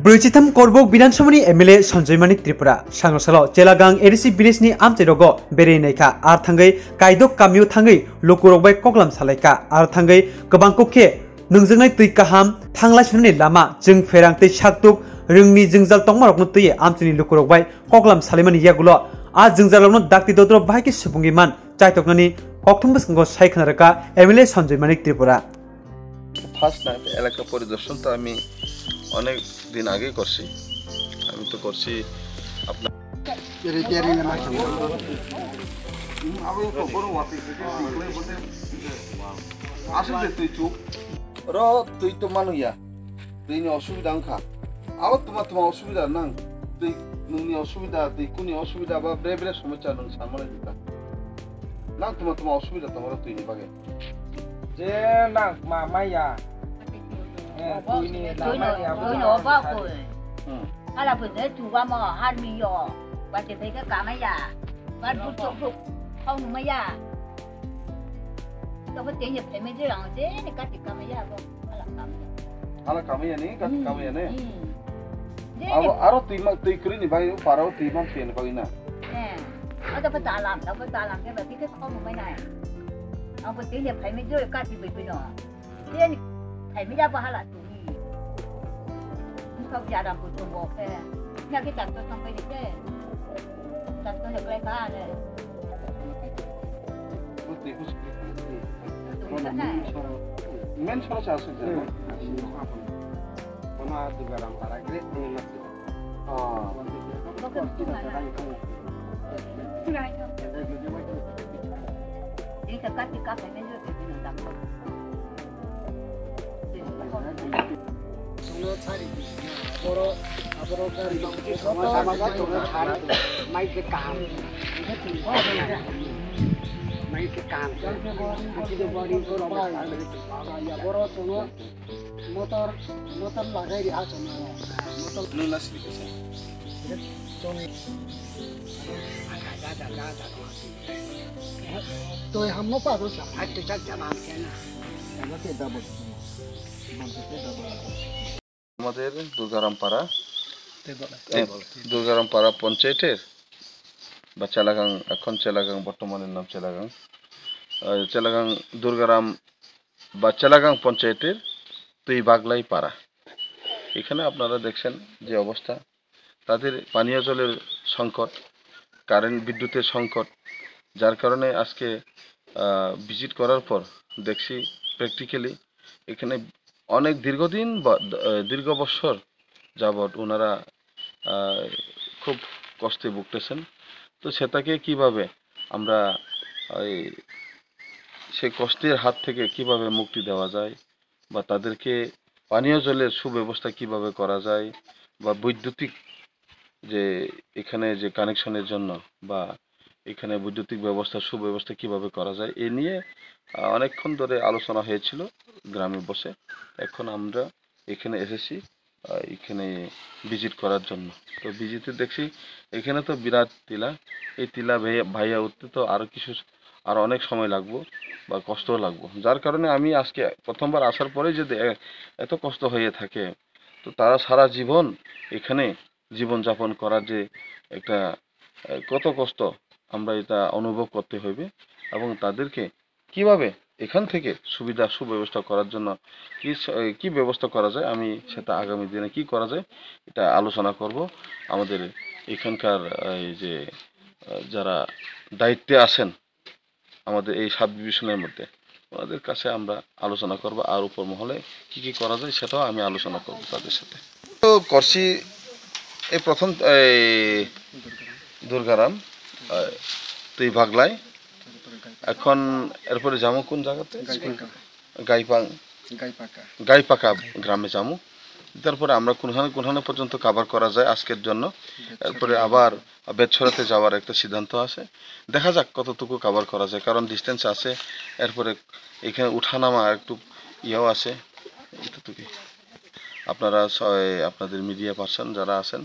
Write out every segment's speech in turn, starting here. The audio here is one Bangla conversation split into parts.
ब्रैजिथाम करबुक विधानसभानि एमएलए सन्जय मानिक त्रिपुरा सांगसालाव चेलागां एडिसि विलेजनि आमचेरगो बेरेनायखा आर थांगै कायदक कामिउ थांगै लुकुरबाय कगलाम सालायखा आर थांगै गोबांखौखे नोंजोंनाय तै काहाम थांलाय फैलायनि लामा जों फेरांतै साकतुक रोंनि जोंजाल तंमारकनो तैये आमचेनि लुकुरबाय कगलाम सालायमानि यागुलो आ जोंजालावनो दाक्ति दद्र बाहायके सुबुंगिमान चायतकनानि कक्थुंबो संगो सायखनारका एमएलए सन्जय मानिक त्रिपुरा ফার্স্ট না এলাকা পরিদর্শন তো আমি অনেক দিন আগে করছি আমি তো করছি আপনার আসলে তুই তো মানুয়া তুই অসুবিধা খা আবার তোমার অসুবিধা না তুই নोंनि অসুবিধা তুই কোন অসুবিধা বা বেরে সমস্যা নों সামনে দিতা না তোমার অসুবিধা তোমার তুই নিবাগে যে না মামায়া তুই নি মামায়া তুই নবা কই ala bữa tu qua mà han mi yo và thì thấy cái cá mày ya và bút chụp không mày ya đâu có tiền nhập thấy mấy đứa làm thế này cắt thì cá mày ya không ala kamaya ni kat kamaya ne aro tuy kuri ni bai paro tuy mam pen ko ina đâu có ta làm cáiแบบcái không mày này ông có tiền nhập thấy mấy đứa cắt thì bị nó thế này thấy mấy ya bao là không gia đình của chúng một cái nhà cái tận tôi không phải được đấy tận tôi được lấy ba đấy men solo sa aso dyan mama dugaram para great ni masjid ini kakak kakak ini juga kita nak sono chari boro aboro gari sama sono chari mai ke kam mai ke kam jadi body ko roba ya boro sono motor lagai di aso na motor nulas dikasa sono ada तो हम लोग पास हो सकता है तो चल चला के ना हम लोग के डबल আমাদের দুর্গারামপাড়া পঞ্চায়েতের বা চেলাগাং এখন চেলাগাং বর্তমানের নাম চেলাগাং দুর্গারাম বা চেলাগাং পঞ্চায়েতের তুই বাগলাই পাড়া এখানে আপনারা দেখছেন যে অবস্থা তাদের পানীয় জলের সংকট কারেন্ট বিদ্যুতের সংকট যার কারণে আজকে ভিজিট করার পর দেখছি প্র্যাকটিক্যালি এখানে অনেক দীর্ঘ বছর যাবৎ ওনারা খুব কষ্টে ভুগতেছেন তো সেটাকে কিভাবে আমরা সেই কষ্টের হাত থেকে কিভাবে মুক্তি দেওয়া যায় বা তাদেরকে পানীয় জলের সুব্যবস্থা কিভাবে করা যায় বা বৈদ্যুতিক যে এখানে যে কানেকশনের জন্য বা এখানে বৈদ্যুতিক ব্যবস্থা সুব্যবস্থা কিভাবে করা যায় এ নিয়ে অনেকক্ষণ ধরে আলোচনা হয়েছিল গ্রামে বসে এখন আমরা এখানে এসেছি এখানে ভিজিট করার জন্য তো ভিজিটে দেখছি এখানে তো বিরাট টিলা এই টিলা ভাইয়া উঠতে তো আরো অনেক সময় লাগবে বা কষ্টও লাগবে যার কারণে আমি আজকে প্রথমবার আসার পরে যদি এত কষ্ট হয়ে থাকে তো তারা সারা জীবন এখানে জীবনযাপন করার যে একটা কত কষ্ট আমরা এটা অনুভব করতে হবে এবং তাদেরকে কিভাবে এখান থেকে সুব্যবস্থা করার জন্য কি ব্যবস্থা করা যায় আমি সেটা আগামী দিনে কি করা যায় এটা আলোচনা করব আমাদের এখানকার এই যে যারা দায়িত্বে আছেন আমাদের এই সাব ডিভিশনের মধ্যে ওনাদের কাছে আমরা আলোচনা করব আর উপর মহলে কি করা যায় সেটাও আমি আলোচনা করব তাদের সাথে তো করছি এই প্রথম দুর্গারাম তুই ভাগলাই এখন এরপরে যাবো কোন জায়গাতে গাইপাকা গ্রামে যাবো তারপরে আমরা কোনখানে পর্যন্ত কভার করা যায় আজকের জন্য এরপরে আবার বেতছড়াতে যাওয়ার একটা সিদ্ধান্ত আছে দেখা যাক কতটুকু কভার করা যায় কারণ ডিস্টেন্স আছে এরপরে এখানে উঠানামা একটু ইয়েও আছে এতটুকু আপনারা আপনাদের মিডিয়া পার্সন যারা আছেন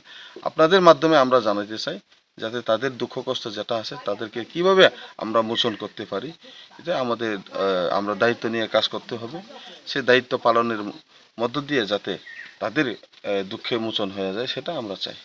আপনাদের মাধ্যমে আমরা জানাতে চাই যাতে তাদের দুঃখ কষ্ট যেটা আছে তাদেরকে কিভাবে আমরা মোচন করতে পারি এটা আমাদের আমরা দায়িত্ব নিয়ে কাজ করতে হবে সেই দায়িত্ব পালনের মধ্য দিয়ে যাতে তাদের দুঃখে মোচন হয়ে যায় সেটা আমরা চাই।